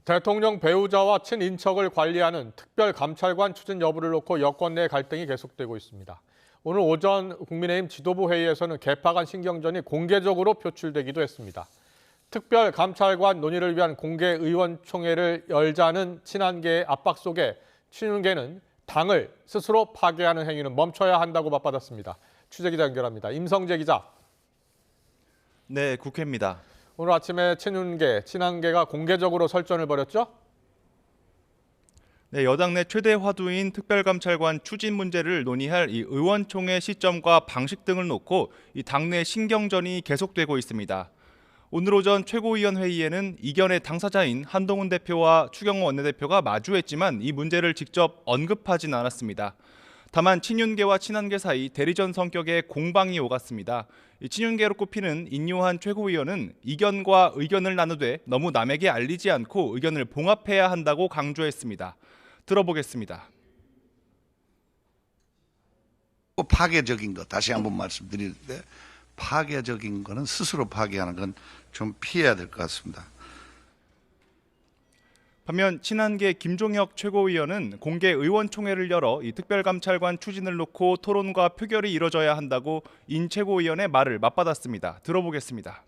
대통령 배우자와 친인척을 관리하는 특별감찰관 추진 여부를 놓고 여권 내 갈등이 계속되고 있습니다. 오늘 오전 국민의힘 지도부 회의에서는 개파간 신경전이 공개적으로 표출되기도 했습니다. 특별감찰관 논의를 위한 공개 의원총회를 열자는 친한계의 압박 속에 친윤계는 당을 스스로 파괴하는 행위는 멈춰야 한다고 맞받았습니다. 취재기자 연결합니다. 임성재 기자. 네, 국회입니다. 오늘 아침에 친윤계, 친한계가 공개적으로 설전을 벌였죠? 네, 여당 내 최대 화두인 특별감찰관 추진 문제를 논의할 이 의원총회 시점과 방식 등을 놓고 이 당내 신경전이 계속되고 있습니다. 오늘 오전 최고위원 회의에는 이견의 당사자인 한동훈 대표와 추경호 원내대표가 마주했지만 이 문제를 직접 언급하진 않았습니다. 다만 친윤계와 친한계 사이 대리전 성격의 공방이 오갔습니다. 친윤계로 꼽히는 인요한 최고위원은 이견과 의견을 나누되 너무 남에게 알리지 않고 의견을 봉합해야 한다고 강조했습니다. 들어보겠습니다. 파괴적인 거 다시 한번 말씀드리는데 파괴적인 거는 스스로 파괴하는 건 좀 피해야 될 것 같습니다. 반면 친한계 김종혁 최고위원은 공개 의원총회를 열어 이 특별감찰관 추진을 놓고 토론과 표결이 이뤄져야 한다고 인 최고위원의 말을 맞받았습니다. 들어보겠습니다.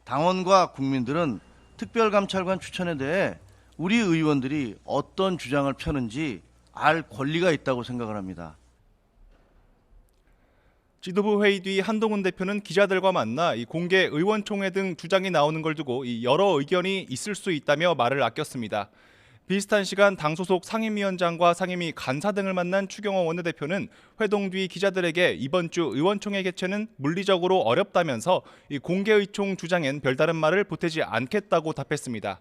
당원과 국민들은 특별감찰관 추천에 대해 우리 의원들이 어떤 주장을 펴는지 알 권리가 있다고 생각을 합니다. 지도부 회의 뒤 한동훈 대표는 기자들과 만나 이 공개 의원총회 등 주장이 나오는 걸 두고 이 여러 의견이 있을 수 있다며 말을 아꼈습니다. 비슷한 시간 당 소속 상임위원장과 상임위 간사 등을 만난 추경호 원내대표는 회동 뒤 기자들에게 이번 주 의원총회 개최는 물리적으로 어렵다면서 이 공개의총 주장엔 별다른 말을 보태지 않겠다고 답했습니다.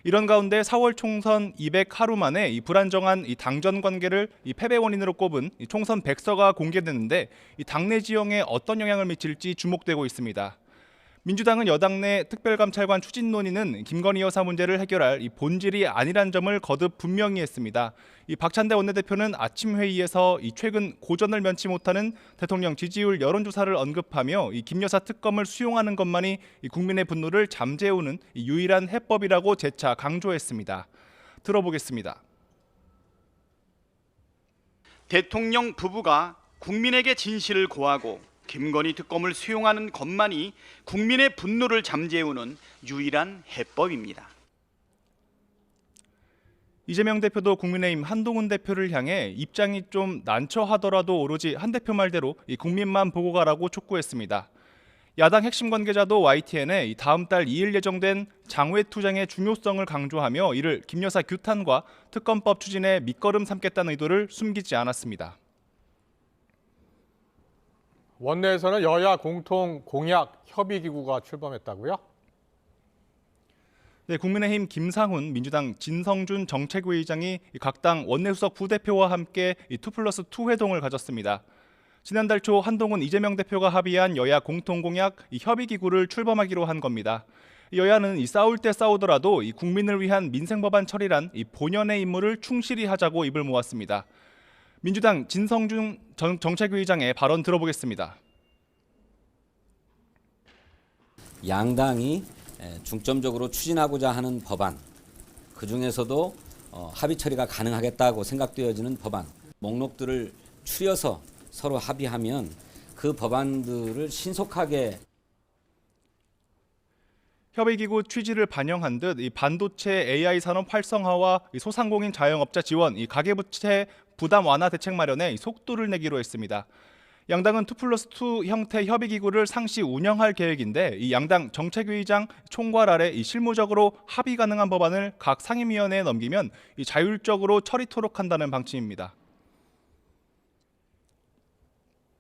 이런 가운데 4월 총선 200하루 만에 이 불안정한 이 당전 관계를 이 패배 원인으로 꼽은 이 총선 백서가 공개됐는데 이 당내 지형에 어떤 영향을 미칠지 주목되고 있습니다. 민주당은 여당 내 특별감찰관 추진 논의는 김건희 여사 문제를 해결할 이 본질이 아니란 점을 거듭 분명히 했습니다. 이 박찬대 원내대표는 아침 회의에서 이 최근 고전을 면치 못하는 대통령 지지율 여론조사를 언급하며 이 김 여사 특검을 수용하는 것만이 이 국민의 분노를 잠재우는 이 유일한 해법이라고 재차 강조했습니다. 들어보겠습니다. 대통령 부부가 국민에게 진실을 고하고 김건희 특검을 수용하는 것만이 국민의 분노를 잠재우는 유일한 해법입니다. 이재명 대표도 국민의힘 한동훈 대표를 향해 입장이 좀 난처하더라도 오로지 한 대표 말대로 이 국민만 보고 가라고 촉구했습니다. 야당 핵심 관계자도 YTN에 다음 달 2일 예정된 장외투쟁의 중요성을 강조하며 이를 김 여사 규탄과 특검법 추진에 밑거름 삼겠다는 의도를 숨기지 않았습니다. 원내에서는 여야 공통 공약 협의기구가 출범했다고요? 네, 국민의힘 김상훈, 민주당 진성준 정책위의장이 각 당 원내수석 부대표와 함께 2+2 회동을 가졌습니다. 지난달 초 한동훈, 이재명 대표가 합의한 여야 공통공약 협의기구를 출범하기로 한 겁니다. 여야는 싸울 때 싸우더라도 국민을 위한 민생법안 처리란 본연의 임무를 충실히 하자고 입을 모았습니다. 민주당 진성준 정책위의장의 발언 들어보겠습니다. 양당이 중점적으로 추진하고자 하는 법안, 그중에서도 합의 처리가 가능하겠다고 생각되어지는 법안, 목록들을 추려서 서로 합의하면 그 법안들을 신속하게 협의기구 취지를 반영한 듯 반도체 AI 산업 활성화와 소상공인 자영업자 지원, 가계부채 부담 완화 대책 마련에 속도를 내기로 했습니다. 양당은 2+2 형태 협의기구를 상시 운영할 계획인데 이 양당 정책위의장 총괄 아래 실무적으로 합의 가능한 법안을 각 상임위원회에 넘기면 자율적으로 처리토록 한다는 방침입니다.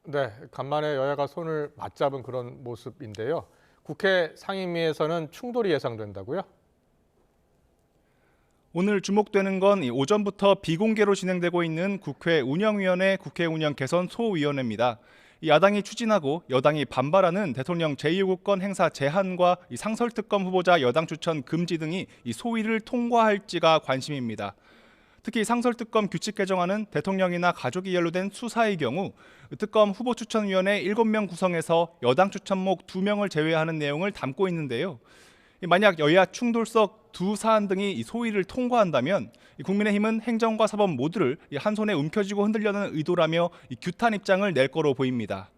네, 간만에 여야가 손을 맞잡은 그런 모습인데요. 국회 상임위에서는 충돌이 예상된다고요? 오늘 주목되는 건 오전부터 비공개로 진행되고 있는 국회 운영위원회 국회 운영 개선 소위원회입니다. 야당이 추진하고 여당이 반발하는 대통령 제2요구권 행사 제한과 상설특검 후보자 여당 추천 금지 등이 소위를 통과할지가 관심입니다. 특히 상설특검 규칙 개정안은 대통령이나 가족이 연루된 수사의 경우 특검 후보추천위원회 7명 구성해서 여당 추천목 2명을 제외하는 내용을 담고 있는데요. 만약 여야 충돌석 두 사안 등이 이 소위를 통과한다면 국민의힘은 행정과 사법 모두를 한 손에 움켜쥐고 흔들려는 의도라며 규탄 입장을 낼 거로 보입니다.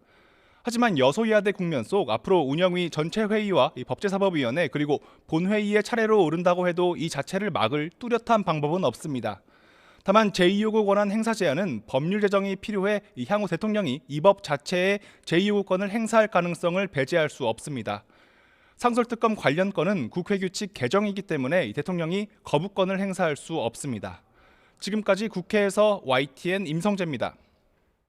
하지만 여소야대 국면 속 앞으로 운영위 전체 회의와 법제사법위원회 그리고 본회의에 차례로 오른다고 해도 이 자체를 막을 뚜렷한 방법은 없습니다. 다만 제2요구 권한 행사 제한은 법률 제정이 필요해 향후 대통령이 이 법 자체에 제2요구권을 행사할 가능성을 배제할 수 없습니다. 상설특검 관련 건은 국회 규칙 개정이기 때문에 대통령이 거부권을 행사할 수 없습니다. 지금까지 국회에서 YTN 임성재입니다.